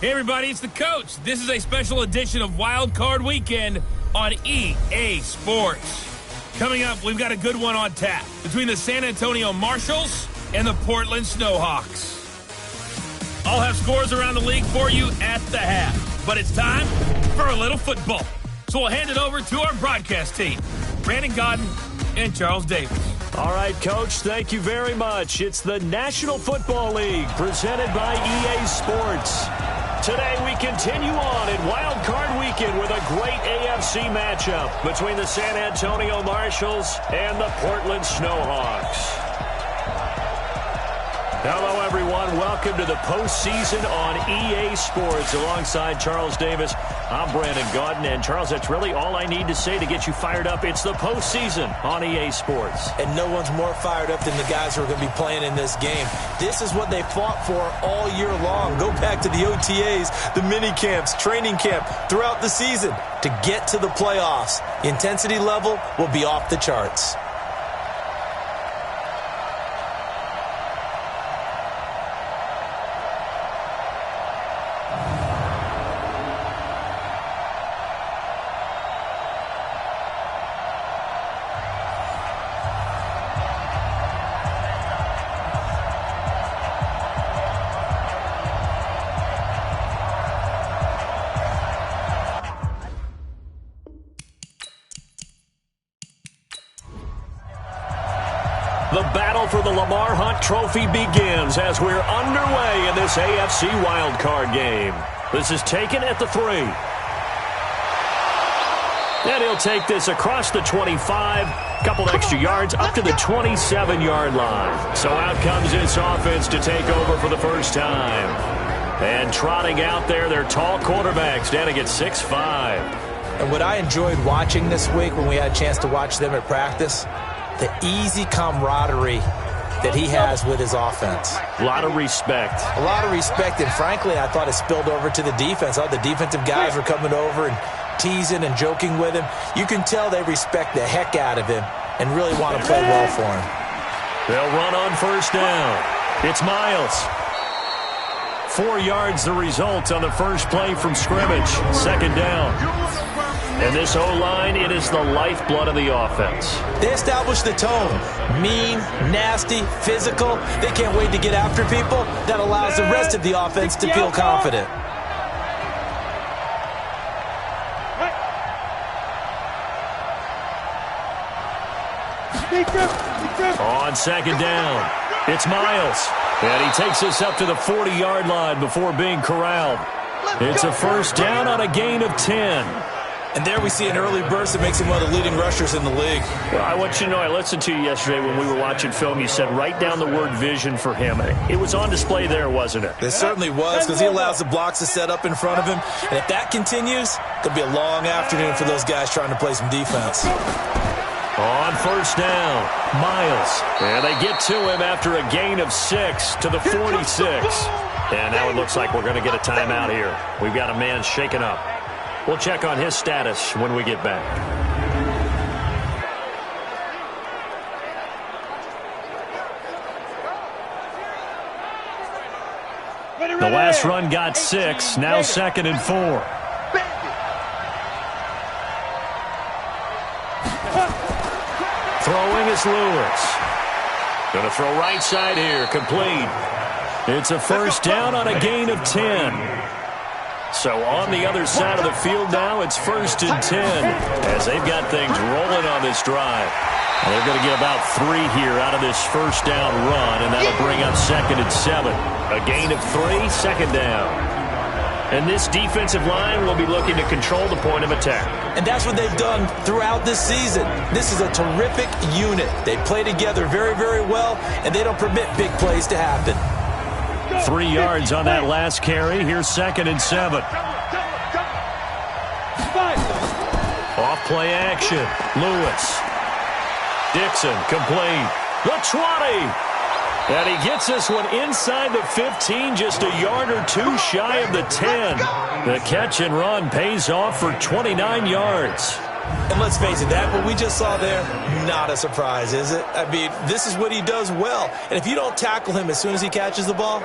Hey everybody, it's the coach. This is a special edition of Wild Card Weekend on EA Sports. Coming up, we've got a good one on tap between the San Antonio Marshals and the Portland Snowhawks. I'll have scores around the league for you at the half, but it's time for a little football. So we'll hand it over to our broadcast team, Brandon Godden and Charles Davis. All right, Coach, thank you very much. It's the National Football League presented by EA Sports. Today we continue on in Wild Card Weekend with a great AFC matchup between the San Antonio Marshals and the Portland Snowhawks. Hello, everyone. Welcome to the postseason on EA Sports. Alongside Charles Davis, I'm Brandon Godden. And, Charles, that's really all I need to say to get you fired up. It's the postseason on EA Sports. And no one's more fired up than the guys who are going to be playing in this game. This is what they fought for all year long. Go back to the OTAs, the mini camps, training camp, throughout the season to get to the playoffs. The intensity level will be off the charts. The battle for the Lamar Hunt Trophy begins as we're underway in this AFC wildcard game. This is taken at the 3. And he'll take this across the 25, couple extra yards up to the 27-yard line. So out comes this offense to take over for the first time. And trotting out there, their tall quarterback standing at 6'5". And what I enjoyed watching this week when we had a chance to watch them at practice, the easy camaraderie that he has with his offense. A lot of respect. A lot of respect, and frankly, I thought it spilled over to the defense. All the defensive guys were coming over and teasing and joking with him. You can tell they respect the heck out of him and really want to play well for him. They'll run on first down. It's Miles. 4 yards the result on the first play from scrimmage. Second down. And this O-line, it is the lifeblood of the offense. They establish the tone. Mean, nasty, physical. They can't wait to get after people. That allows the rest of the offense to feel confident. On second down, it's Miles. And he takes us up to the 40-yard line before being corralled. It's a first down on a gain of 10. And there we see an early burst that makes him one of the leading rushers in the league. Well, I want you to know, I listened to you yesterday when we were watching film. You said write down the word vision for him. It was on display there, wasn't it? It certainly was, because he allows the blocks to set up in front of him. And if that continues, it'll be a long afternoon for those guys trying to play some defense. On first down, Miles. And they get to him after a gain of 6 to the 46. And now it looks like we're going to get a timeout here. We've got a man shaken up. We'll check on his status when we get back. The last run got 6, now 2nd and 4. Throwing is Lewis. Going to throw right side here, complete. It's a first down on a gain of 10. So on the other side of the field now, it's 1st and 10 as they've got things rolling on this drive. They're going to get about 3 here out of this first down run, and that'll bring up 2nd and 7. A gain of 3, second down. And this defensive line will be looking to control the point of attack. And that's what they've done throughout this season. This is a terrific unit. They play together very, very well, and they don't permit big plays to happen. 3 yards on that last carry. Here's 2nd and 7. Off play action. Lewis. Dixon complete. The 20. And he gets this one inside the 15, just a yard or 2 shy of the 10. The catch and run pays off for 29 yards. And let's face it, that what we just saw there, not a surprise, is it? I mean, this is what he does well. And if you don't tackle him as soon as he catches the ball,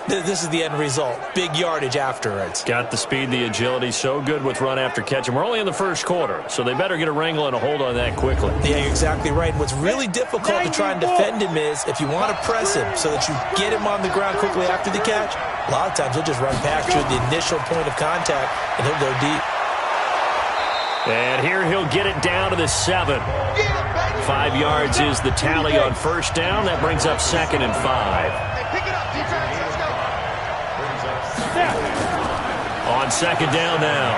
this is the end result. Big yardage afterwards. Got the speed, the agility, so good with run after catch. And we're only in the first quarter, so they better get a wrangle and a hold on that quickly. Yeah, you're exactly right. And what's really difficult to try and defend him is if you want to press him so that you get him on the ground quickly after the catch, a lot of times he'll just run past you at the initial point of contact, and he'll go deep. And here he'll get it down to the 7. 5 yards is the tally on first down. That brings up 2nd and 5. On 2nd down now,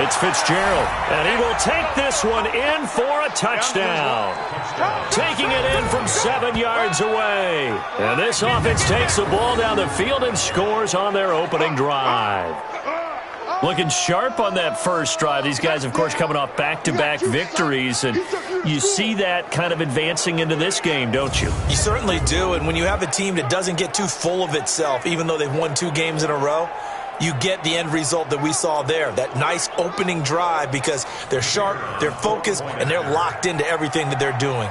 it's Fitzgerald. And he will take this one in for a touchdown. Taking it in from 7 yards away. And this offense takes the ball down the field and scores on their opening drive. Looking sharp on that first drive. These guys, of course, coming off back-to-back victories, and you see that kind of advancing into this game, don't you? You certainly do, and when you have a team that doesn't get too full of itself, even though they've won 2 games in a row, you get the end result that we saw there, that nice opening drive, because they're sharp, they're focused, and they're locked into everything that they're doing.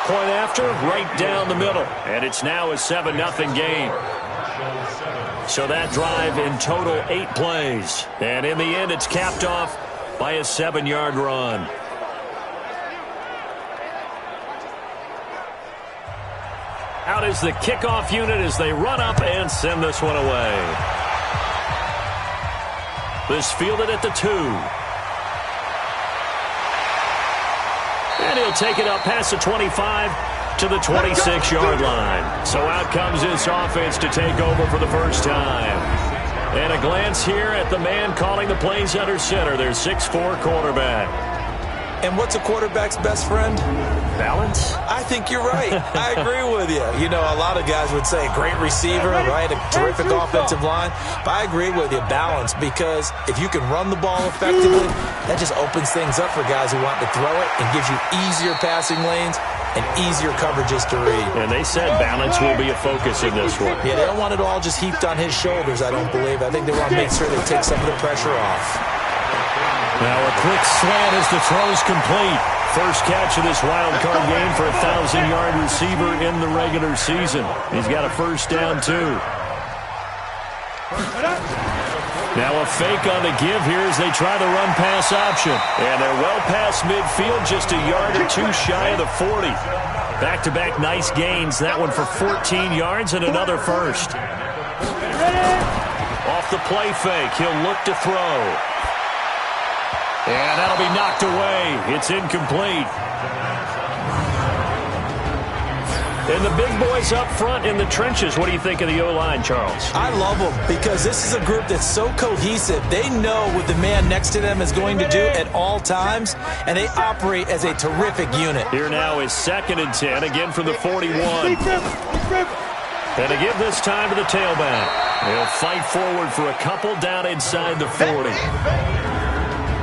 Point after, right down the middle. And it's now a 7-0 game. So that drive in total 8 plays. And in the end, it's capped off by a 7-yard run. Out is the kickoff unit as they run up and send this one away. This fielded at the 2. And he'll take it up past the 25 to the 26-yard line. So out comes this offense to take over for the first time. And a glance here at the man calling the plays under center, their 6'4" quarterback. And what's a quarterback's best friend? Balance? I think you're right. I agree with you. You know, a lot of guys would say great receiver, right? A terrific offensive line. But I agree with you, balance, because if you can run the ball effectively, that just opens things up for guys who want to throw it and gives you easier passing lanes and easier coverages to read. And they said balance will be a focus in this one. Yeah, they don't want it all just heaped on his shoulders, I don't believe. I think they want to make sure they take some of the pressure off. Now a quick slant as the throw's complete. First catch of this wild card game for a 1,000-yard receiver in the regular season. He's got a first down, too. Now a fake on the give here as they try the run-pass option. And they're well past midfield, just a yard or 2 shy of the 40. Back-to-back nice gains. That one for 14 yards and another first. Off the play fake, he'll look to throw. And that'll be knocked away. It's incomplete. And the big boys up front in the trenches. What do you think of the O-line, Charles? I love them because this is a group that's so cohesive. They know what the man next to them is going to do at all times, and they operate as a terrific unit. Here now is 2nd and 10, again from the 41. And to give this time to the tailback. He'll fight forward for a couple down inside the 40.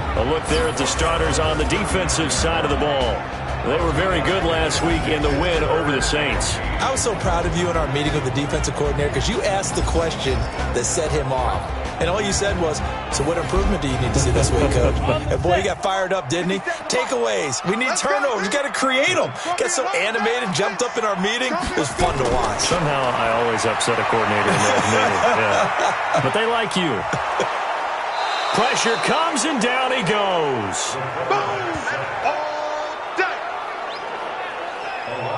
A look there at the starters on the defensive side of the ball. They were very good last week in the win over the Saints. I was so proud of you in our meeting with the defensive coordinator because you asked the question that set him off. And all you said was, so what improvement do you need to see this week, Coach? And boy, he got fired up, didn't he? Takeaways. We need turnovers. You got to create them. Got so animated, jumped up in our meeting. It was fun to watch. Somehow I always upset a coordinator in that meeting. Yeah. But they like you. Pressure comes, and down he goes.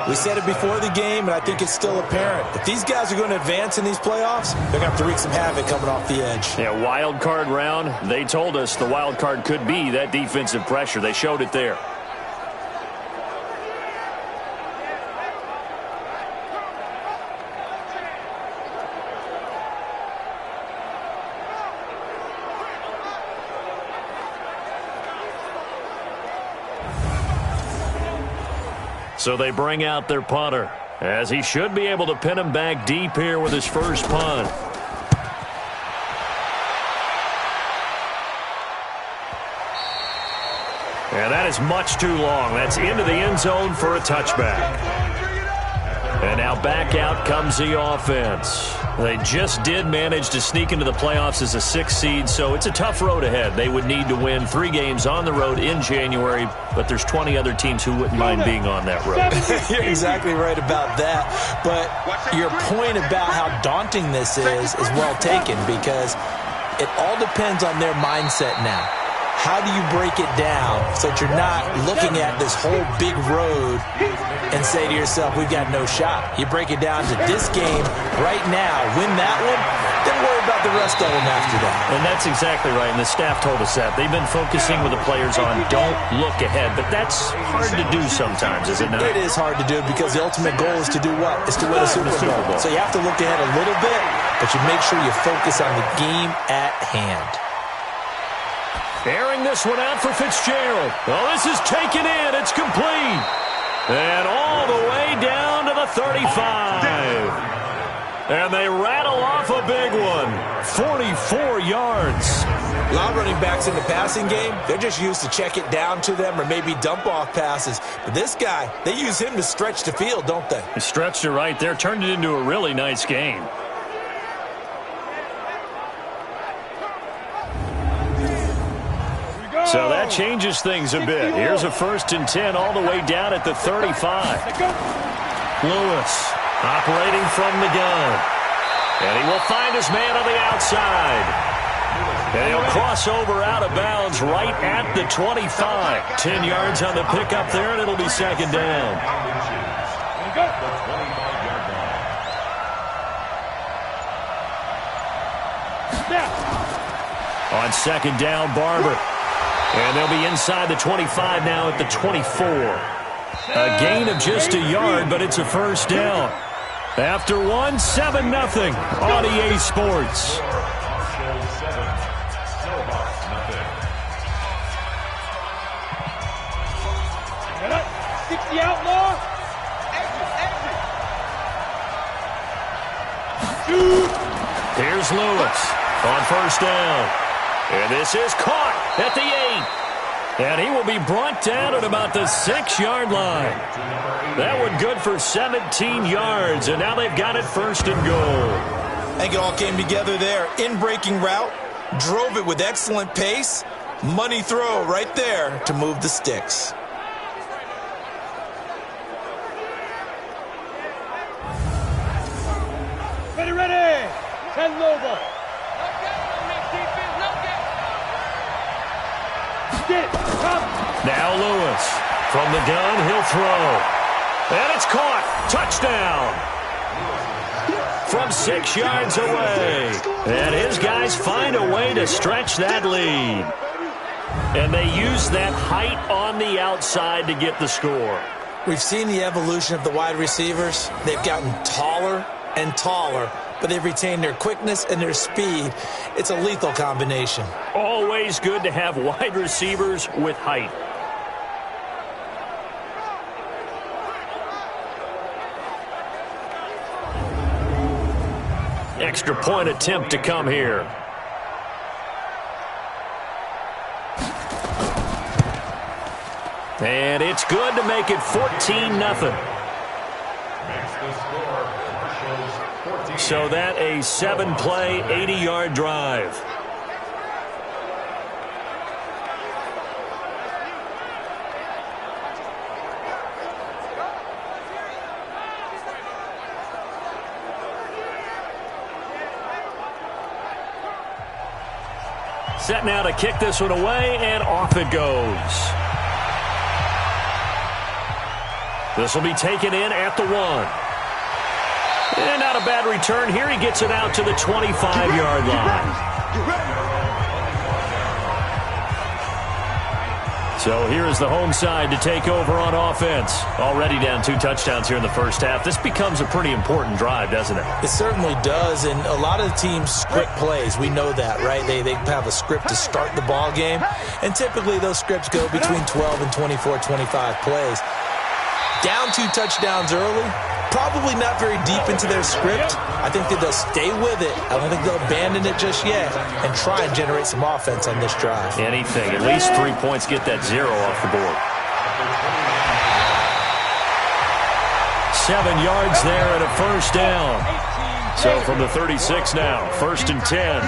We said it before the game, and I think it's still apparent. If these guys are going to advance in these playoffs, they're going to have to wreak some havoc coming off the edge. Yeah, wild card round. They told us the wild card could be that defensive pressure. They showed it there. So they bring out their punter, as he should be able to pin him back deep here with his first punt. And that is much too long. That's into the end zone for a touchback. And now back out comes the offense. They just did manage to sneak into the playoffs as a 6th seed, so it's a tough road ahead. They would need to win 3 games on the road in January, but there's 20 other teams who wouldn't mind being on that road. You're exactly right about that. But your point about how daunting this is well taken, because it all depends on their mindset now. How do you break it down so that you're not looking at this whole big road and say to yourself, we've got no shot? You break it down to this game right now, win that one, then worry about the rest of them after that. And that's exactly right, and the staff told us that. They've been focusing with the players on don't look ahead, but that's hard to do sometimes, is it not? It is hard to do because the ultimate goal is to do what? Is to win a Super Bowl. So you have to look ahead a little bit, but you make sure you focus on the game at hand. Airing this one out for Fitzgerald. Oh, this is taken in. It's complete. And all the way down to the 35. And they rattle off a big one. 44 yards. A lot of running backs in the passing game, they're just used to check it down to them or maybe dump off passes. But this guy, they use him to stretch the field, don't they? He stretched it right there, turned it into a really nice game. So that changes things a bit. Here's a 1st and 10 all the way down at the 35. Lewis operating from the gun. And he will find his man on the outside. And he'll cross over out of bounds right at the 25. 10 yards on the pickup there, and it'll be 2nd down. On 2nd down, Barber. And they'll be inside the 25 now at the 24. A gain of just a yard, but it's a 1st down. After 1, 7-0 on EA Sports. The outlaw. Here's Lewis on 1st down. And this is caught at the 8. And he will be brought down at about the 6-yard line. That one good for 17 yards. And now they've got it 1st and goal. I think it all came together there. In-breaking route. Drove it with excellent pace. Money throw right there to move the sticks. Ready. 10 over. Now Lewis from the gun, he'll throw. And it's caught. Touchdown. From 6 yards away. And his guys find a way to stretch that lead. And they use that height on the outside to get the score. We've seen the evolution of the wide receivers. They've gotten taller and taller, but they've retained their quickness and their speed. It's a lethal combination. Always good to have wide receivers with height. Extra point attempt to come here. And it's good to make it 14-0. So that a 7-play, 80-yard drive. Set now to kick this one away, and off it goes. This will be taken in at the 1. And not a bad return here. He gets it out to the 25-yard line. So here is the home side to take over on offense. Already down 2 touchdowns here in the first half. This becomes a pretty important drive, doesn't it? It certainly does, and a lot of teams script plays. We know that, right? They have a script to start the ball game, and typically those scripts go between 12 and 24, 25 plays. Down 2 touchdowns early, probably not very deep into their script. I think that they'll stay with it. I don't think they'll abandon it just yet and try and generate some offense on this drive. Anything. At least 3 points, get that 0 off the board. 7 yards there and a first down. So from the 36 now, 1st and 10.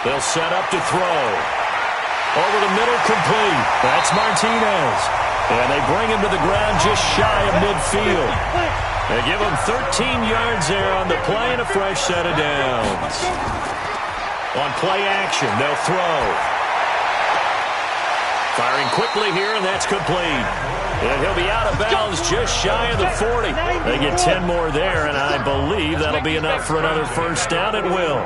They'll set up to throw. Over the middle, complete. That's Martinez. And they bring him to the ground just shy of midfield. They give him 13 yards there on the play and a fresh set of downs. On play action, they'll throw. Firing quickly here, and that's complete. And he'll be out of bounds just shy of the 40. They get 10 more there, and I believe that'll be enough for another first down. It will.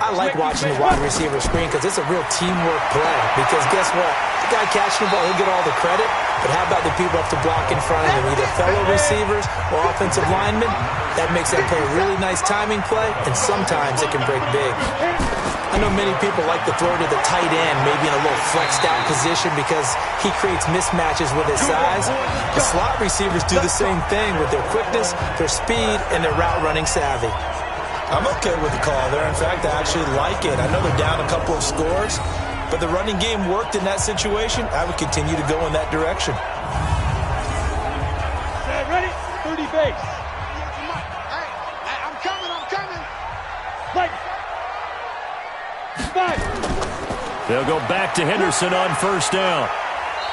I like watching the wide receiver screen because it's a real teamwork play. Because guess what? The guy catching the ball, he'll get all the credit. But how about the people up to block in front of him, either fellow receivers or offensive linemen? That makes that play a really nice timing play, and sometimes it can break big. I know many people like to throw to the tight end, maybe in a little flexed out position because he creates mismatches with his size. The slot receivers do the same thing with their quickness, their speed, and their route running savvy. I'm okay with the call there. In fact, I actually like it. I know they're down a couple of scores, but the running game worked in that situation. I would continue to go in that direction. Ready? 30 base. I'm coming. Play. 5. They'll go back to Henderson on first down.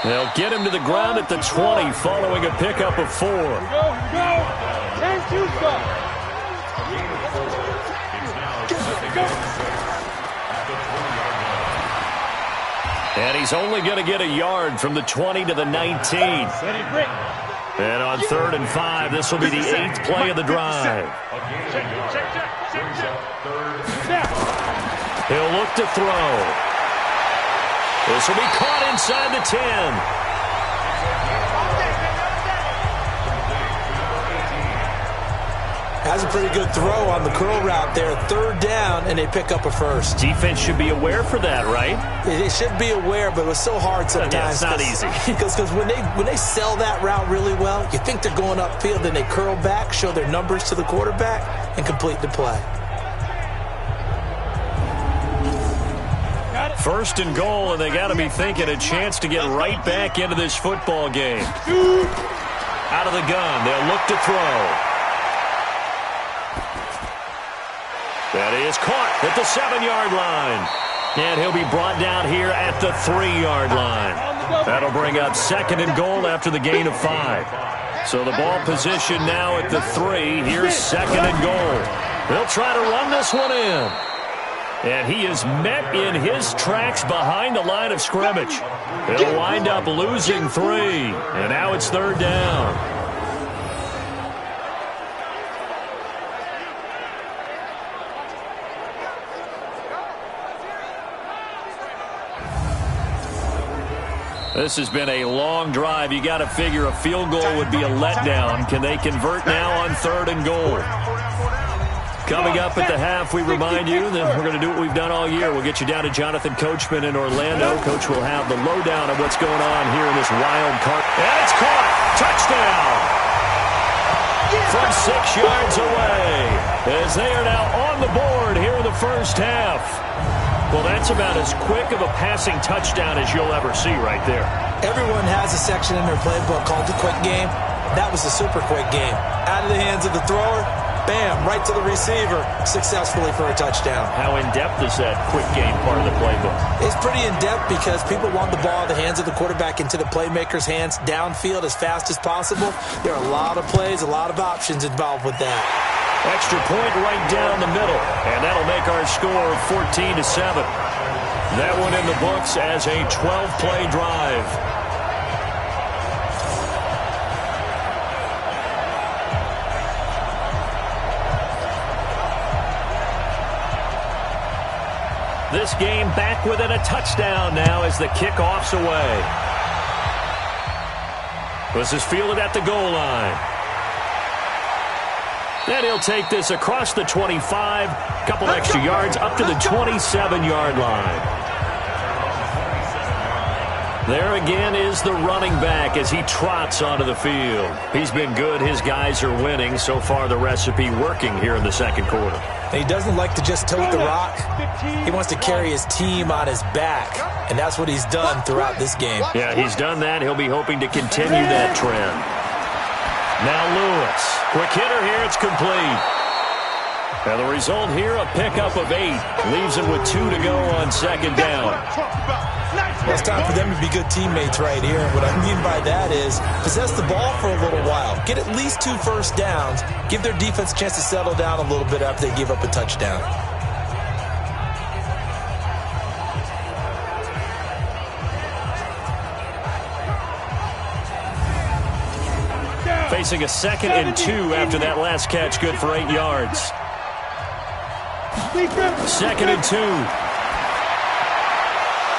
They'll get him to the ground at the 20 following a pickup of 4. Here we go. 10-2 stop. And he's only going to get a yard from the 20 to the 19. And on 3rd and 5, this will be the 8th play of the drive. He'll look to throw. This will be caught inside the 10. Has a pretty good throw on the curl route there. 3rd down, and they pick up a first. Defense should be aware for that, right? They should be aware, but it was so hard sometimes. Yeah, it's not easy. Because when they sell that route really well, you think they're going upfield, then they curl back, show their numbers to the quarterback, and complete the play. 1st and goal, and they got to be thinking a chance to get right back into this football game. Out of the gun, they'll look to throw. That is caught at the 7-yard line. And he'll be brought down here at the 3-yard line. That'll bring up 2nd and goal after the gain of 5. So the ball position now at the 3. Here's 2nd and goal. They'll try to run this one in. And he is met in his tracks behind the line of scrimmage. They'll wind up losing 3. And now it's 3rd down. This has been a long drive. You got to figure a field goal would be a letdown. Can they convert now on 3rd and goal? Coming up at the half, we remind you that we're going to do what we've done all year. We'll get you down to Jonathan Coachman in Orlando. Coach will have the lowdown of what's going on here in this wild card. And it's caught. Touchdown. From 6 yards away. As they are now on the board here in the first half. Well, that's about as quick of a passing touchdown as you'll ever see right there. Everyone has a section in their playbook called the quick game. That was the super quick game. Out of the hands of the thrower, bam, right to the receiver, successfully for a touchdown. How in-depth is that quick game part of the playbook? It's pretty in-depth because people want the ball in the hands of the quarterback into the playmaker's hands downfield as fast as possible. There are a lot of plays, a lot of options involved with that. Extra point right down the middle, and that'll make our score 14-7. That one in the books as a 12-play drive. This game back within a touchdown now as the kickoff's away. This is fielded at the goal line. And he'll take this across the 25, couple extra yards up to the 27-yard line. There again is the running back as he trots onto the field. He's been good. His guys are winning. So far, the recipe working here in the second quarter. He doesn't like to just tote the rock. He wants to carry his team on his back, and that's what he's done throughout this game. Yeah, he's done that. He'll be hoping to continue that trend. Now Lewis. Quick hitter here. It's complete. And the result here, a pickup of 8. Leaves him with 2 to go on second down. Well, it's time for them to be good teammates right here. What I mean by that is possess the ball for a little while. Get at least 2 first downs. Give their defense a chance to settle down a little bit after they give up a touchdown. Facing a 2nd and 2 after that last catch. Good for 8 yards. 2nd and 2.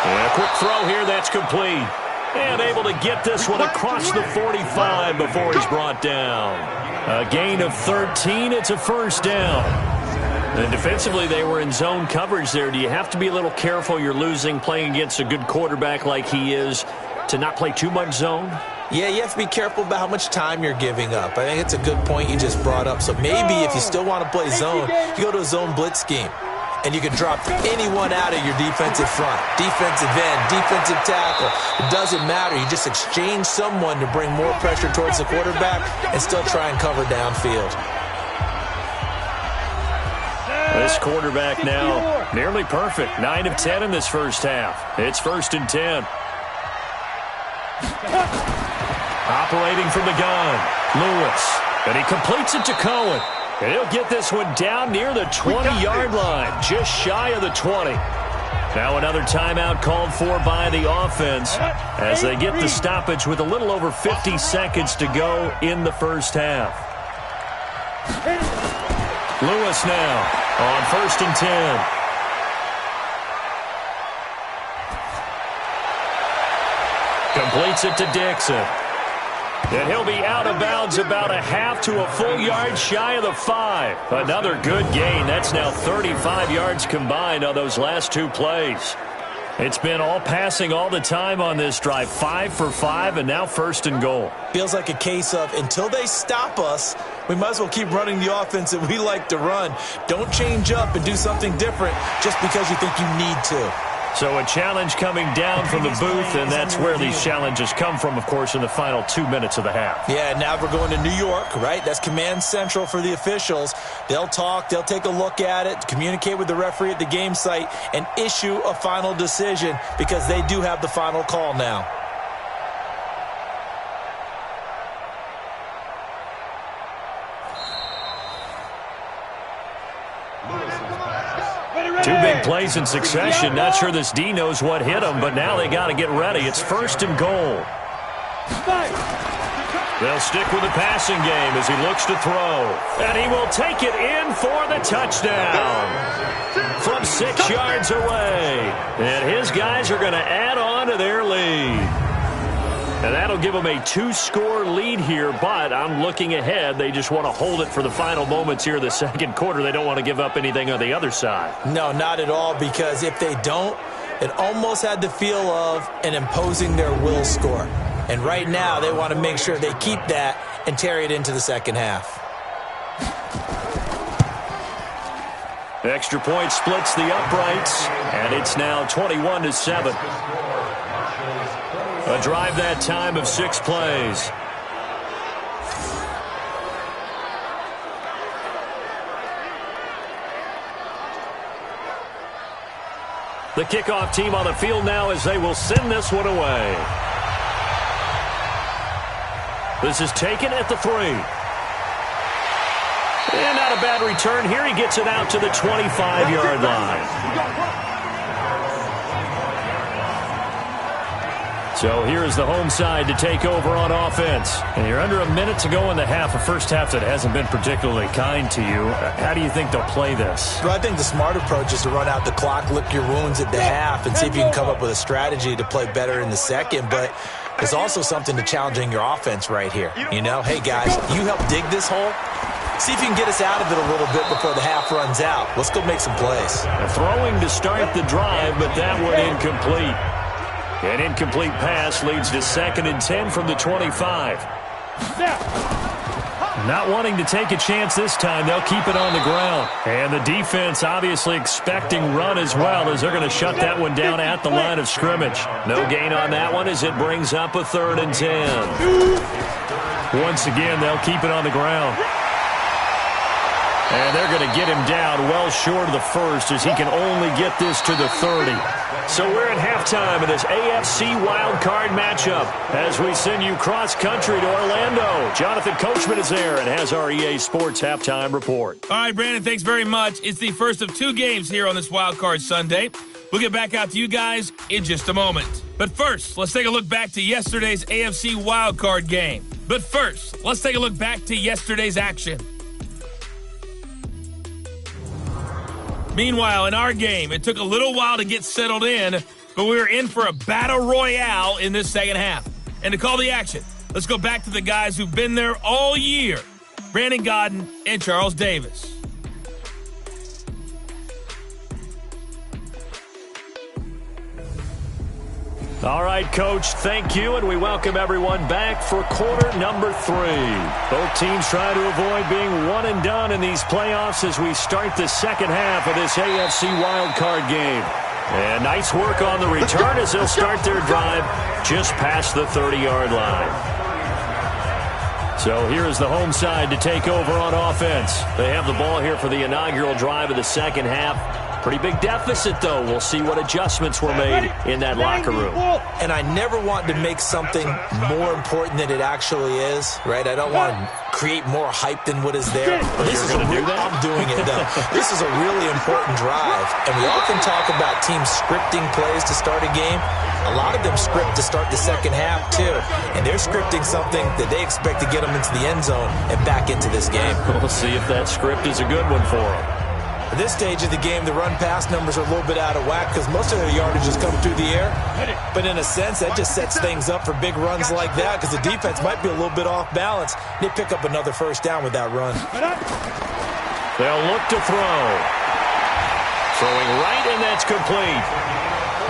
And a quick throw here, that's complete. And able to get this one across the 45 before he's brought down. A gain of 13, it's a first down. And defensively, they were in zone coverage there. Do you have to be a little careful? You're losing, playing against a good quarterback like he is, to not play too much zone? Yeah, you have to be careful about how much time you're giving up. I think it's a good point you just brought up. So maybe if you still want to play zone, you go to a zone blitz scheme. And you can drop anyone out of your defensive front, defensive end, defensive tackle. It doesn't matter. You just exchange someone to bring more pressure towards the quarterback and still try and cover downfield. This quarterback now nearly perfect. 9 of 10 in this first half. It's 1st and 10. Operating from the gun, Lewis. And he completes it to Cohen. And he'll get this one down near the 20-yard line, just shy of the 20. Now another timeout called for by the offense as they get the stoppage with a little over 50 seconds to go in the first half. Lewis now on 1st and 10. Completes it to Dixon. And he'll be out of bounds about a half to a full yard shy of the 5. Another good gain. That's now 35 yards combined on those last 2 plays. It's been all passing all the time on this drive. 5 for 5, and now 1st and goal. Feels like a case of until they stop us, we might as well keep running the offense that we like to run. Don't change up and do something different just because you think you need to. So a challenge coming down from the booth, and that's where these challenges come from, of course, in the final 2 minutes of the half. Yeah, now we're going to New York, right? That's command central for the officials. They'll talk, they'll take a look at it, communicate with the referee at the game site, and issue a final decision because they do have the final call now. Two big plays in succession. Not sure this D knows what hit him, but now they got to get ready. It's 1st and goal. They'll stick with the passing game as he looks to throw. And he will take it in for the touchdown from 6 yards away. And his guys are going to add on to their lead. And that'll give them a 2-score lead here, but I'm looking ahead. They just want to hold it for the final moments here of the second quarter. They don't want to give up anything on the other side. No, not at all, because if they don't, it almost had the feel of an imposing their will score. And right now, they want to make sure they keep that and carry it into the second half. Extra point splits the uprights, and it's now 21-7. A drive that time of 6 plays. The kickoff team on the field now as they will send this one away. This is taken at the 3. And not a bad return here. He gets it out to the 25-yard line. So here's the home side to take over on offense. And you're under a minute to go in the half, a first half that hasn't been particularly kind to you. How do you think they'll play this? Well, I think the smart approach is to run out the clock, lick your wounds at the half, and see if you can come up with a strategy to play better in the second. But there's also something to challenging your offense right here. You know, hey, guys, you help dig this hole. See if you can get us out of it a little bit before the half runs out. Let's go make some plays. Throwing to start the drive, but that one incomplete. An incomplete pass leads to 2nd and 10 from the 25. Not wanting to take a chance this time, they'll keep it on the ground. And the defense obviously expecting run as well, as they're going to shut that one down at the line of scrimmage. No gain on that one as it brings up a 3rd and 10. Once again, they'll keep it on the ground. And they're going to get him down well short of the first, as he can only get this to the 30. So we're at halftime in this AFC wildcard matchup as we send you cross-country to Orlando. Jonathan Coachman is there and has our EA Sports halftime report. All right, Brandon, thanks very much. It's the first of 2 games here on this wildcard Sunday. We'll get back out to you guys in just a moment. But first, let's take a look back to yesterday's AFC wildcard game. But first, let's take a look back to yesterday's action. Meanwhile, in our game, it took a little while to get settled in, but we were in for a battle royale in this second half. And to call the action, let's go back to the guys who've been there all year, Brandon Godden and Charles Davis. All right, Coach, thank you, and we welcome everyone back for quarter number 3. Both teams try to avoid being one and done in these playoffs as we start the second half of this AFC wildcard game. And nice work on the return as they'll start their drive just past the 30-yard line. So here is the home side to take over on offense. They have the ball here for the inaugural drive of the second half. Pretty big deficit, though. We'll see what adjustments were made in that locker room. And I never want to make something more important than it actually is, right? I don't want to create more hype than what is there. This is I'm doing it, though. This is a really important drive. And we often talk about teams scripting plays to start a game. A lot of them script to start the second half, too. And they're scripting something that they expect to get them into the end zone and back into this game. We'll see if that script is a good one for them. At this stage of the game, the run-pass numbers are a little bit out of whack because most of their yardage is coming through the air. But in a sense, that just sets things up for big runs like that because the defense might be a little bit off balance. They pick up another first down with that run. They'll look to throw. Throwing right, and that's complete.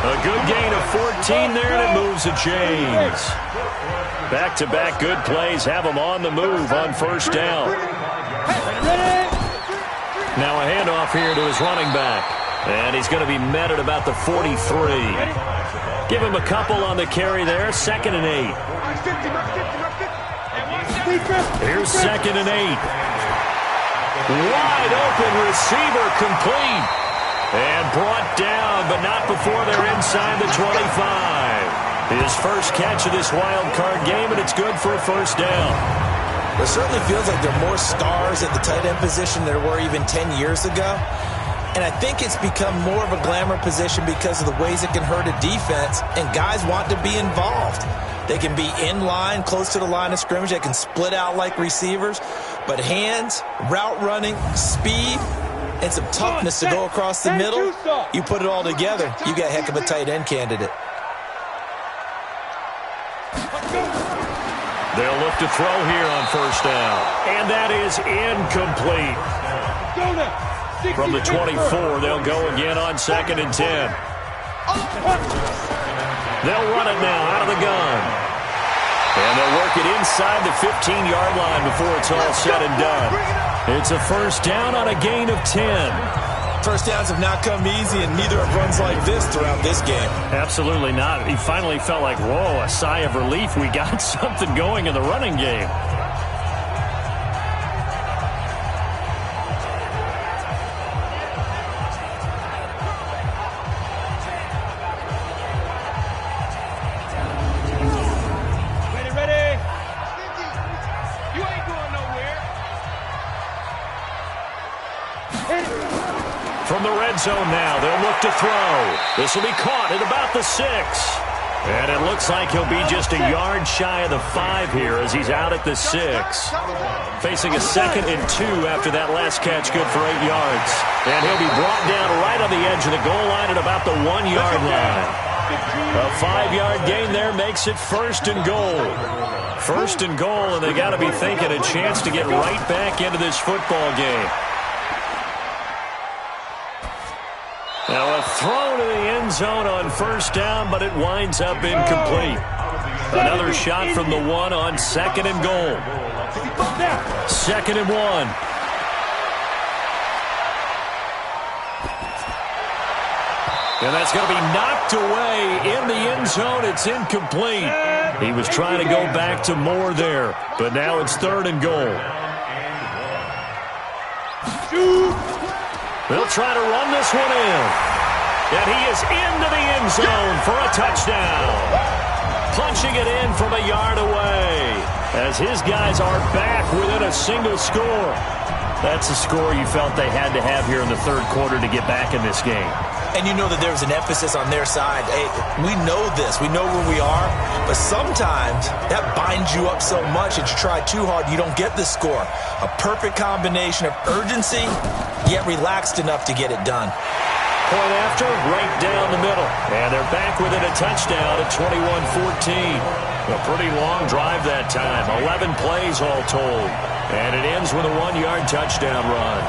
A good gain of 14 there, and it moves to James. Back-to-back good plays have them on the move on first down. Now a handoff here to his running back. And he's going to be met at about the 43. Give him a couple on the carry there. 2nd and 8. Here's 2nd and 8. Wide open receiver complete. And brought down, but not before they're inside the 25. His first catch of this wild card game, and it's good for a first down. It certainly feels like there are more stars at the tight end position than there were even 10 years ago. And I think it's become more of a glamour position because of the ways it can hurt a defense, and guys want to be involved. They can be in line, close to the line of scrimmage. They can split out like receivers. But hands, route running, speed, and some toughness to go across the middle, you put it all together, you got a heck of a tight end candidate. They'll look to throw here on first down. And that is incomplete. From the 24, they'll go again on 2nd and 10. They'll run it now out of the gun. And they'll work it inside the 15-yard line before it's all said and done. It's a first down on a gain of 10. First downs have not come easy, and neither have runs like this throughout this game. Absolutely not. He finally felt like, whoa, a sigh of relief. We got something going in the running game. Ready. You ain't going nowhere. From the red zone now, they'll look to throw. This will be caught at about the 6. And it looks like he'll be just a yard shy of the 5 here as he's out at the 6. Facing a 2nd and 2 after that last catch, good for 8 yards. And he'll be brought down right on the edge of the goal line at about the 1-yard line. A 5-yard gain there makes it 1st and goal. 1st and goal, and they got to be thinking a chance to get right back into this football game. Now a throw to the end zone on first down, but it winds up incomplete. Another shot from the one on 2nd and goal. 2nd and 1. And that's going to be knocked away in the end zone. It's incomplete. He was trying to go back to Moore there, but now it's 3rd and goal. They'll try to run this one in. And he is into the end zone for a touchdown. Punching it in from a yard away as his guys are back within a single score. That's a score you felt they had to have here in the 3rd quarter to get back in this game. And you know that there's an emphasis on their side. Hey, we know this. We know where we are. But sometimes that binds you up so much that you try too hard, you don't get the score. A perfect combination of urgency, yet relaxed enough to get it done. Point after, right down the middle. And they're back within a touchdown at 21-14. A pretty long drive that time. 11 plays all told. And it ends with a 1-yard touchdown run.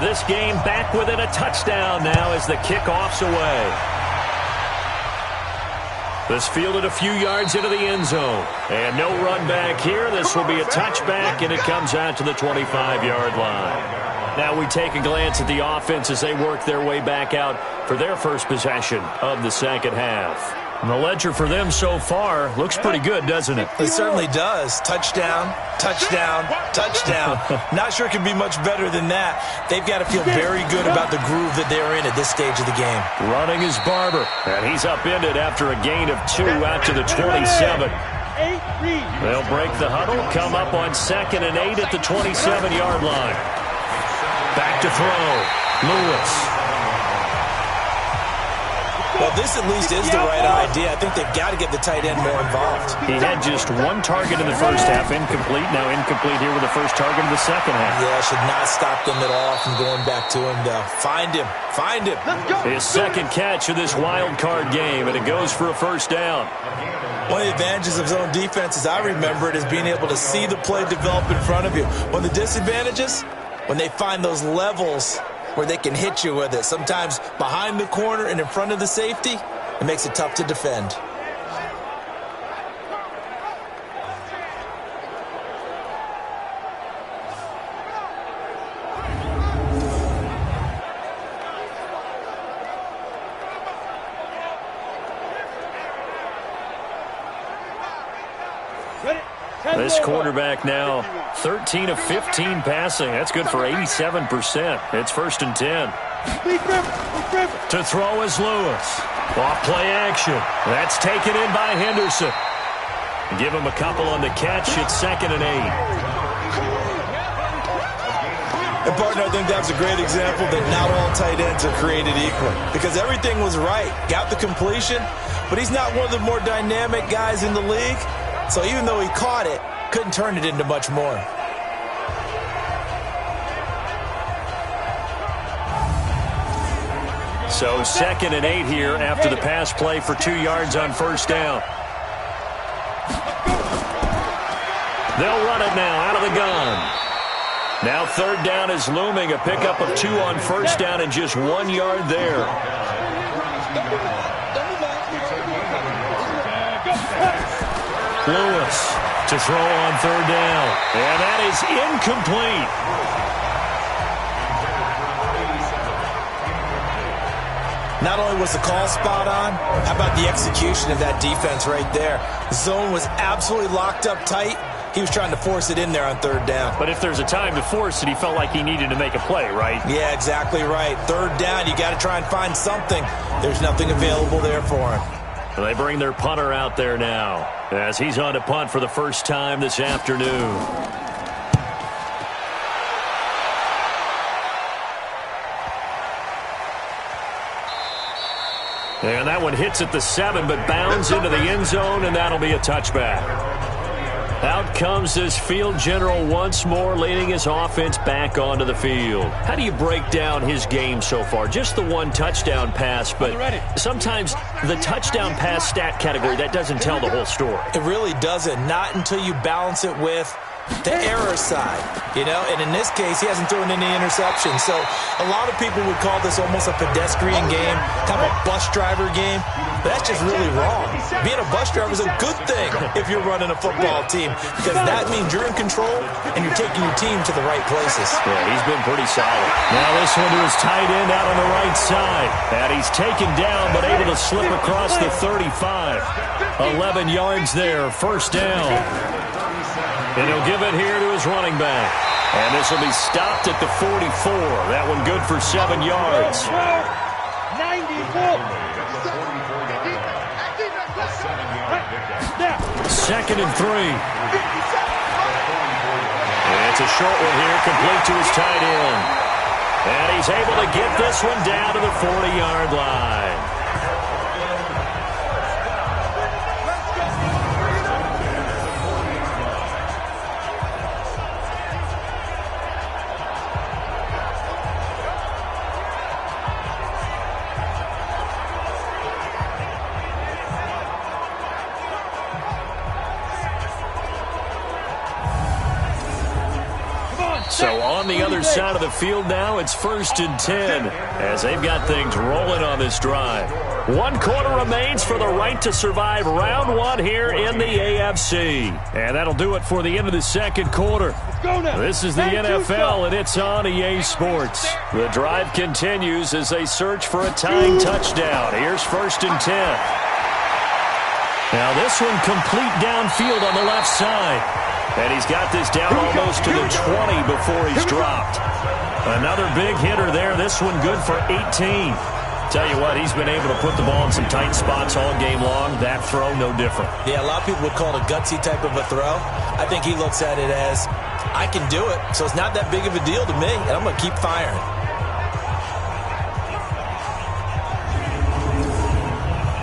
This game back within a touchdown now as the kickoff's away. This fielded a few yards into the end zone. And no run back here. This will be a touchback, and it comes out to the 25-yard line. Now we take a glance at the offense as they work their way back out for their first possession of the 2nd half. And the ledger for them so far looks pretty good, doesn't it? It certainly does. Touchdown, touchdown, touchdown. Not sure it can be much better than that. They've got to feel very good about the groove that they're in at this stage of the game. Running is Barber, and he's upended after a gain of 2 out to the 27. They'll break the huddle, come up on 2nd and 8 at the 27-yard line. Back to throw. Lewis. Well, this at least is the right idea. I think they've got to get the tight end more involved. He had just 1 target in the first half, incomplete. Now incomplete here with the first target of the 2nd half. Yeah, should not stop them at all from going back to him, though. Find him. Find him. His 2nd catch of this wild card game, and it goes for a first down. One of the advantages of zone defense, as I remember it, is being able to see the play develop in front of you. One of the disadvantages, when they find those levels where they can hit you with it. Sometimes behind the corner and in front of the safety, it makes it tough to defend. This quarterback now 13 of 15 passing. That's good for 87%. It's 1st and 10. To throw is Lewis. Off play action. That's taken in by Henderson. Give him a couple on the catch. It's 2nd and 8. And, partner, I think that's a great example that not all tight ends are created equal. Because everything was right. Got the completion, but he's not one of the more dynamic guys in the league. So even though he caught it, couldn't turn it into much more. So 2nd and 8 here after the pass play for 2 yards on first down. They'll run it now out of the gun. Now 3rd down is looming. A pickup of 2 on first down and just 1 yard there. Lewis to throw on 3rd down. And that is incomplete. Not only was the call spot on, how about the execution of that defense right there? The zone was absolutely locked up tight. He was trying to force it in there on 3rd down. But if there's a time to force it, he felt like he needed to make a play, right? Yeah, exactly right. 3rd down, you got to try and find something. There's nothing available there for him. They bring their punter out there now as he's on to punt for the first time this afternoon. And that one hits at the 7, but bounds into the end zone, and that'll be a touchback. Out comes this field general once more, leading his offense back onto the field. How do you break down his game so far? Just the one touchdown pass, but sometimes the touchdown pass stat category, that doesn't tell the whole story. It really doesn't. Not until you balance it with the error side, and in this case, he hasn't thrown any interceptions. So a lot of people would call this almost a pedestrian game, kind of a bus driver game, but that's just really wrong. Being a bus driver is a good thing if you're running a football team, because that means you're in control and you're taking your team to the right places. Yeah, he's been pretty solid. Now this one to his tight end out on the right side. And he's taken down, but able to slip across the 35. 11 yards there, first down. And he'll give it here to his running back. And this will be stopped at the 44. That one good for 7 yards. 2nd and 3. It's a short one here, complete to his tight end. And he's able to get this one down to the 40-yard line. So on the other side of the field now, it's 1st and 10 as they've got things rolling on this drive. 1 quarter remains for the right to survive round 1 here in the AFC. And that'll do it for the end of the 2nd quarter. This is the NFL, and it's on EA Sports. The drive continues as they search for a tying touchdown. Here's 1st and 10. Now this one complete downfield on the left side. And he's got this down almost to the 20 before he's dropped. Another big hitter there. This one good for 18. Tell you what, he's been able to put the ball in some tight spots all game long. That throw, no different. Yeah, a lot of people would call it a gutsy type of a throw. I think he looks at it as, I can do it, so it's not that big of a deal to me, and I'm going to keep firing.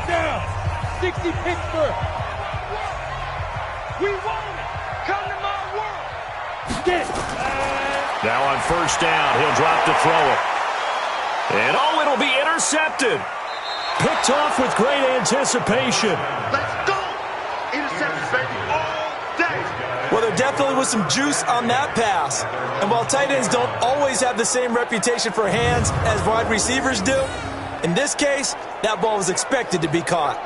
Down, 60 Pittsburgh. We won it. Come to my world. Get it. Now on 1st down, he'll drop to throw it. And it'll be intercepted. Picked off with great anticipation. Let's go. Interceptions, baby, all day. Well, there definitely was some juice on that pass. And while tight ends don't always have the same reputation for hands as wide receivers do, in this case, that ball was expected to be caught.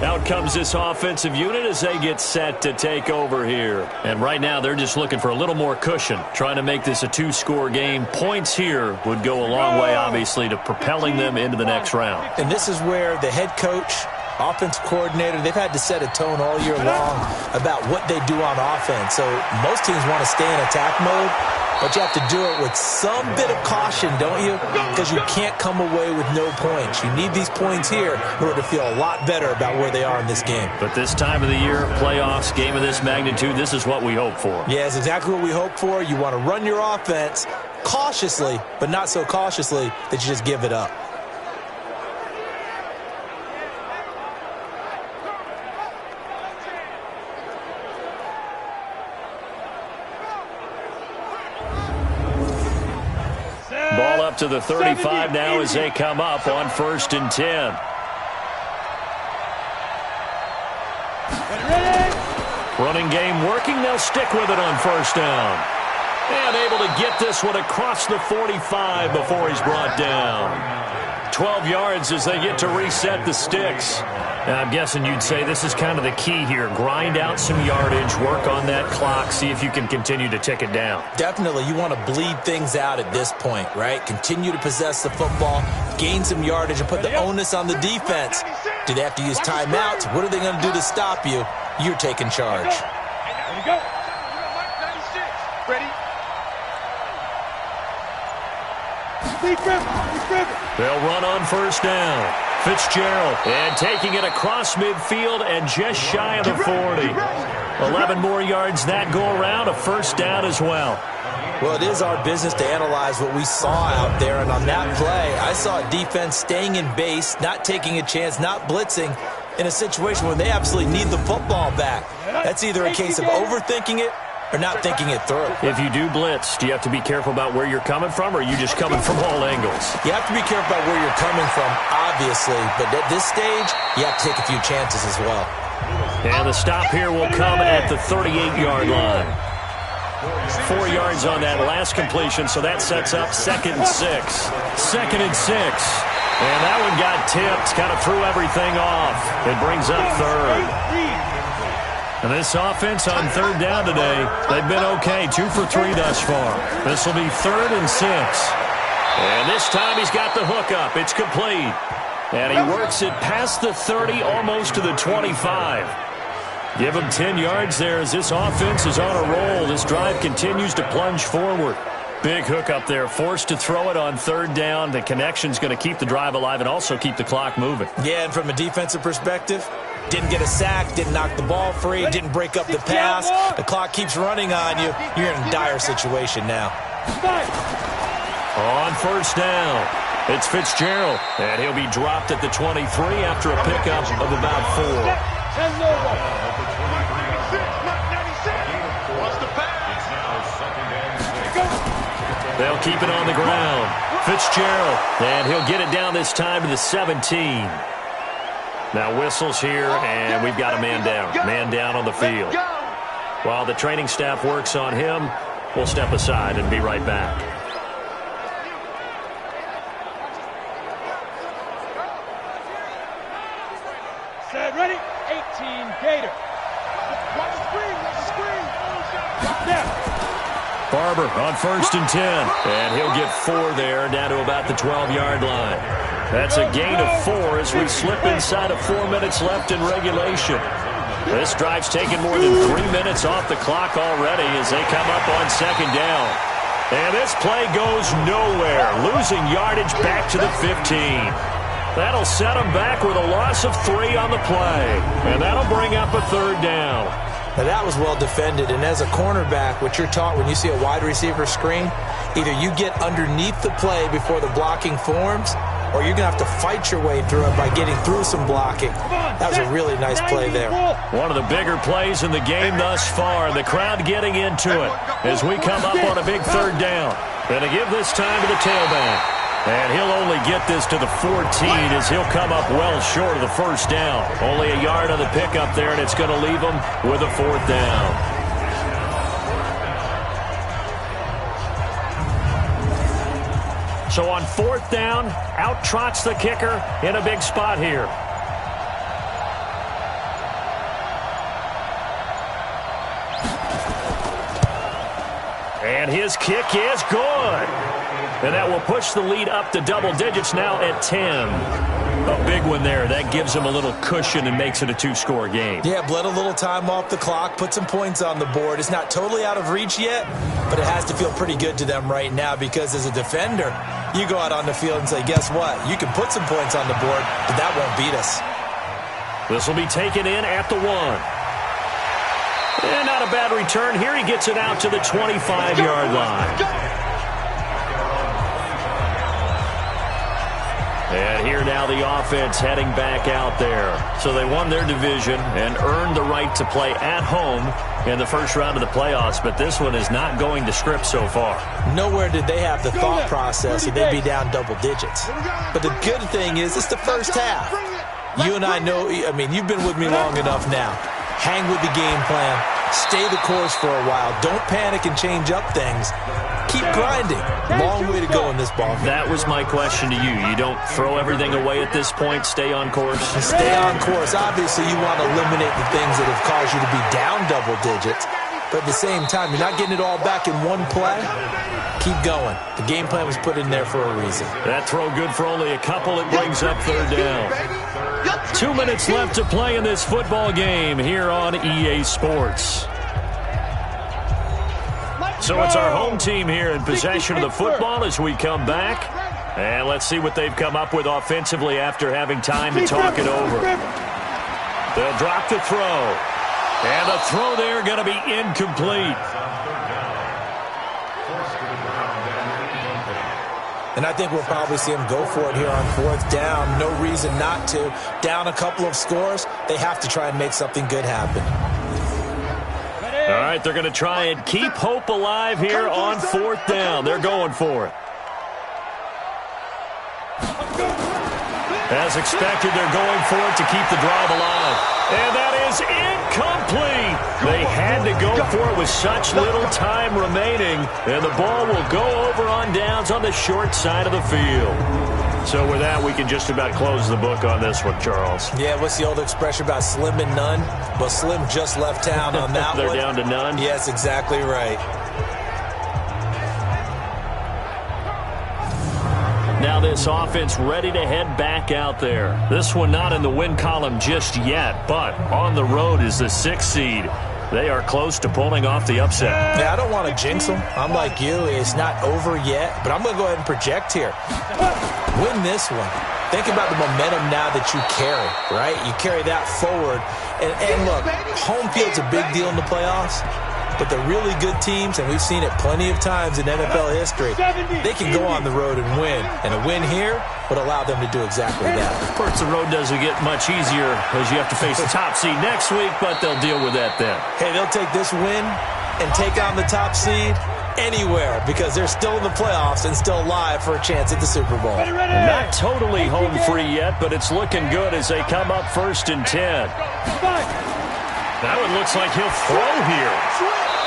Out comes this offensive unit as they get set to take over here. And right now, they're just looking for a little more cushion, trying to make this a 2-score game. Points here would go a long way, obviously, to propelling them into the next round. And this is where the head coach, offensive coordinator, they've had to set a tone all year long about what they do on offense. So most teams want to stay in attack mode, but you have to do it with some bit of caution, don't you? Because you can't come away with no points. You need these points here in order to feel a lot better about where they are in this game. But this time of the year, playoffs, game of this magnitude, this is what we hope for. Yeah, it's exactly what we hope for. You want to run your offense cautiously, but not so cautiously that you just give it up. Ball up to the 35 now as they come up on 1st and 10. Running game working. They'll stick with it on 1st down. And able to get this one across the 45 before he's brought down. 12 yards as they get to reset the sticks. And I'm guessing you'd say this is kind of the key here. Grind out some yardage, work on that clock, see if you can continue to tick it down. Definitely. You want to bleed things out at this point, right? Continue to possess the football, gain some yardage, and put the onus on the defense. Do they have to use timeouts? What are they going to do to stop you? You're taking charge. There you go. Ready? They'll run on 1st down. Fitzgerald, and taking it across midfield and just shy of the 40. 11 more yards that go around, a 1st down as well. Well, it is our business to analyze what we saw out there, and on that play, I saw a defense staying in base, not taking a chance, not blitzing in a situation where they absolutely need the football back. That's either a case of overthinking it or not thinking it through. If you do blitz, do you have to be careful about where you're coming from, or are you just coming from all angles? You have to be careful about where you're coming from, obviously, but at this stage, you have to take a few chances as well. And the stop here will come at the 38-yard line. 4 yards on that last completion, so that sets up 2nd and 6. 2nd and 6. And that one got tipped, kind of threw everything off. It brings up 3rd. And this offense on 3rd down today, they've been okay. 2 for 3 thus far. This will be 3rd and 6. And this time he's got the hook up. It's complete. And he works it past the 30, almost to the 25. Give him 10 yards there as this offense is on a roll. This drive continues to plunge forward. Big hook up there, forced to throw it on 3rd down. The connection's going to keep the drive alive and also keep the clock moving. Yeah, and from a defensive perspective, didn't get a sack, didn't knock the ball free, didn't break up the pass. The clock keeps running on you. You're in a dire situation now. On 1st down, it's Fitzgerald, and he'll be dropped at the 23 after a pickup of about 4. They'll keep it on the ground. Fitzgerald, and he'll get it down this time to the 17. Now whistles here, and we've got a man down. Man down on the field. While the training staff works on him, we'll step aside and be right back. Set, ready, 18, Gator. Watch the screen, watch the screen. Now. Barber on 1st and 10, and he'll get 4 there, down to about the 12-yard line. That's a gain of 4 as we slip inside of 4 minutes left in regulation. This drive's taken more than 3 minutes off the clock already as they come up on 2nd down. And this play goes nowhere, losing yardage back to the 15. That'll set them back with a loss of 3 on the play, and that'll bring up a 3rd down. Now that was well defended, and as a cornerback, what you're taught when you see a wide receiver screen, either you get underneath the play before the blocking forms, or you're going to have to fight your way through it by getting through some blocking. That was a really nice play there. One of the bigger plays in the game thus far, the crowd getting into it as we come up on a big 3rd down. Going to give this time to the tailback. And he'll only get this to the 14 as he'll come up well short of the 1st down. Only a yard on the pickup there, and it's going to leave him with a 4th down. So on 4th down, out trots the kicker in a big spot here. And his kick is good. And that will push the lead up to double digits now at 10. A big one there. That gives them a little cushion and makes it a 2-score game. Yeah, bled a little time off the clock, put some points on the board. It's not totally out of reach yet, but it has to feel pretty good to them right now because as a defender, you go out on the field and say, guess what? You can put some points on the board, but that won't beat us. This will be taken in at the 1. And not a bad return. Here he gets it out to the 25-yard line. And here now the offense heading back out there. So they won their division and earned the right to play at home in the first round of the playoffs, but this one is not going to script so far. Nowhere did they have the thought process that they'd be down double digits. But the good thing is it's the first half. You and I know, I mean, you've been with me long enough now. Hang with the game plan. Stay the course for a while. Don't panic and change up things. Keep grinding. Long way to go in this ball game. That was my question to you. You don't throw everything away at this point. Stay on course. Stay on course. Obviously, you want to eliminate the things that have caused you to be down double digits. But at the same time, you're not getting it all back in one play. Keep going. The game plan was put in there for a reason. That throw good for only a couple. It brings up 3rd down. 2 minutes left to play in this football game here on EA Sports. So it's our home team here in possession of the football as we come back. And let's see what they've come up with offensively after having time to talk it over. They'll drop the throw. And the throw there going to be incomplete. And I think we'll probably see them go for it here on 4th down. No reason not to. Down a couple of scores, they have to try and make something good happen. All right, they're going to try and keep hope alive here on 4th down. They're going for it. As expected, they're going for it to keep the drive alive. And that is incomplete. They had to go for it with such little time remaining. And the ball will go over on downs on the short side of the field. So with that, we can just about close the book on this one, Charles. Yeah, what's the old expression about slim and none? Well, Slim just left town on that They're one. down to none? Yes, exactly right. Now this offense ready to head back out there. This one not in the win column just yet, but on the road is the 6th seed. They are close to pulling off the upset. Yeah, I don't want to jinx them. I'm like you. It's not over yet, but I'm going to go ahead and project here. Win this one. Think about the momentum now that you carry, right? You carry that forward. And look, home field's a big deal in the playoffs. But the really good teams, and we've seen it plenty of times in NFL history, they can go on the road and win. And a win here would allow them to do exactly that. Of course, the road doesn't get much easier as you have to face the top seed next week, but they'll deal with that then. Hey, they'll take this win and take on the top seed anywhere because they're still in the playoffs and still alive for a chance at the Super Bowl. Not totally home free yet, but it's looking good as they come up 1st and 10. That one looks like he'll throw here.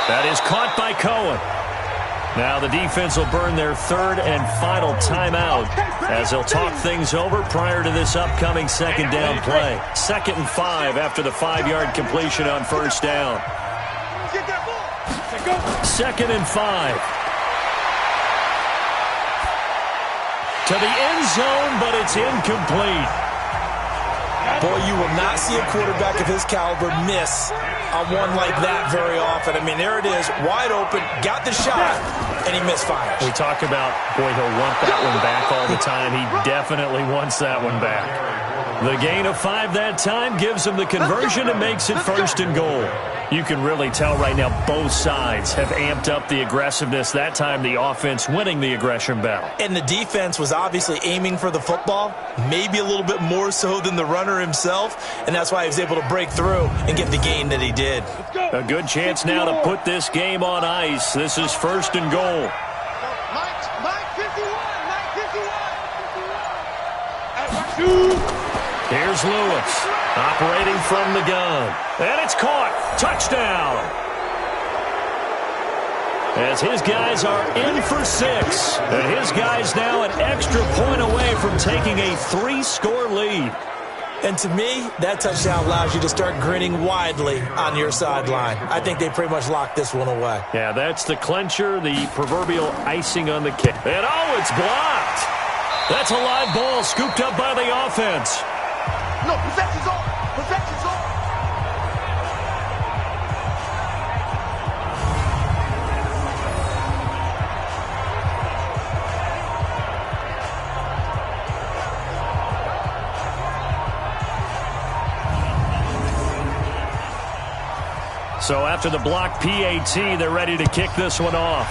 That is caught by Cohen. Now the defense will burn their 3rd and final timeout as they'll talk things over prior to this upcoming 2nd down play. 2nd and 5 after the 5-yard completion on 1st down. 2nd and 5. To the end zone, but it's incomplete. Boy, you will not see a quarterback of his caliber miss on one like that very often. I mean, there it is, wide open, got the shot, and he misfires. We talk about, boy, he'll want that one back all the time. He definitely wants that one back. The gain of 5 that time gives him the conversion and makes it 1st and goal. You can really tell right now both sides have amped up the aggressiveness. That time the offense winning the aggression battle. And the defense was obviously aiming for the football, maybe a little bit more so than the runner himself, and that's why he was able to break through and get the gain that he did. A good chance now to put this game on ice. This is 1st and goal. Here's Lewis, operating from the gun. And it's caught. Touchdown. As his guys are in for 6. And his guys now an extra point away from taking a 3-score lead. And to me, that touchdown allows you to start grinning widely on your sideline. I think they pretty much locked this one away. Yeah, that's the clincher, the proverbial icing on the cake. And oh, it's blocked. That's a live ball scooped up by the offense. No, possession's on. Possession's on. So after the block PAT, they're ready to kick this one off.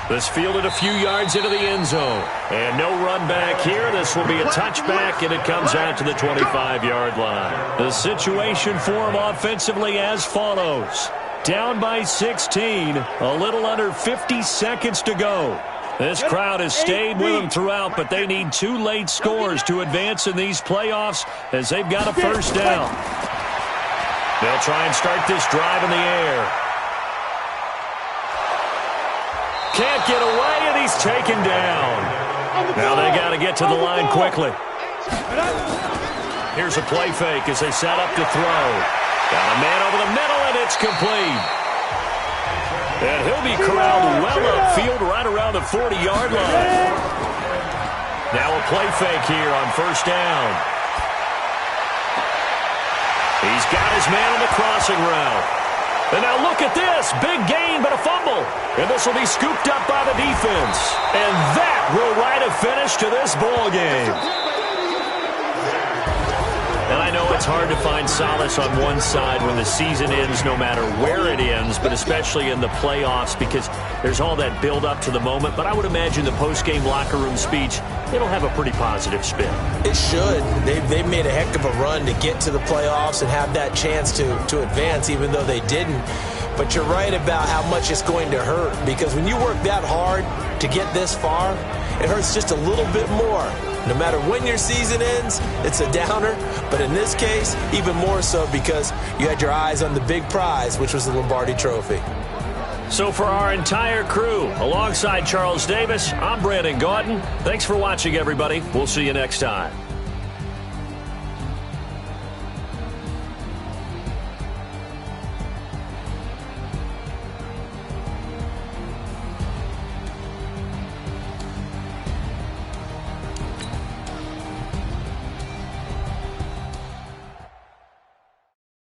This fielded a few yards into the end zone. And no run back here. This will be a touchback, and it comes out to the 25-yard line. The situation for them offensively as follows. Down by 16, a little under 50 seconds to go. This crowd has stayed with them throughout, but they need 2 late scores to advance in these playoffs as they've got a 1st down. They'll try and start this drive in the air. Can't get away, and he's taken down. Now they got to get to the line quickly. Here's a play fake as they set up to throw. Got a man over the middle, and it's complete. And he'll be corralled well upfield right around the 40-yard line. Now a play fake here on 1st down. He's got his man on the crossing route. And now look at this. Big gain, but a fumble. And this will be scooped up by the defense. And that will write a finish to this ball game. And I I know it's hard to find solace on one side when the season ends, no matter where it ends, but especially in the playoffs, because there's all that build-up to the moment. But I would imagine the post-game locker room speech, it'll have a pretty positive spin. It should. They've made a heck of a run to get to the playoffs and have that chance to advance, even though they didn't. But you're right about how much it's going to hurt, because when you work that hard to get this far, it hurts just a little bit more. No matter when your season ends, it's a downer. But in this case, even more so because you had your eyes on the big prize, which was the Lombardi Trophy. So for our entire crew, alongside Charles Davis, I'm Brandon Gaudin. Thanks for watching, everybody. We'll see you next time.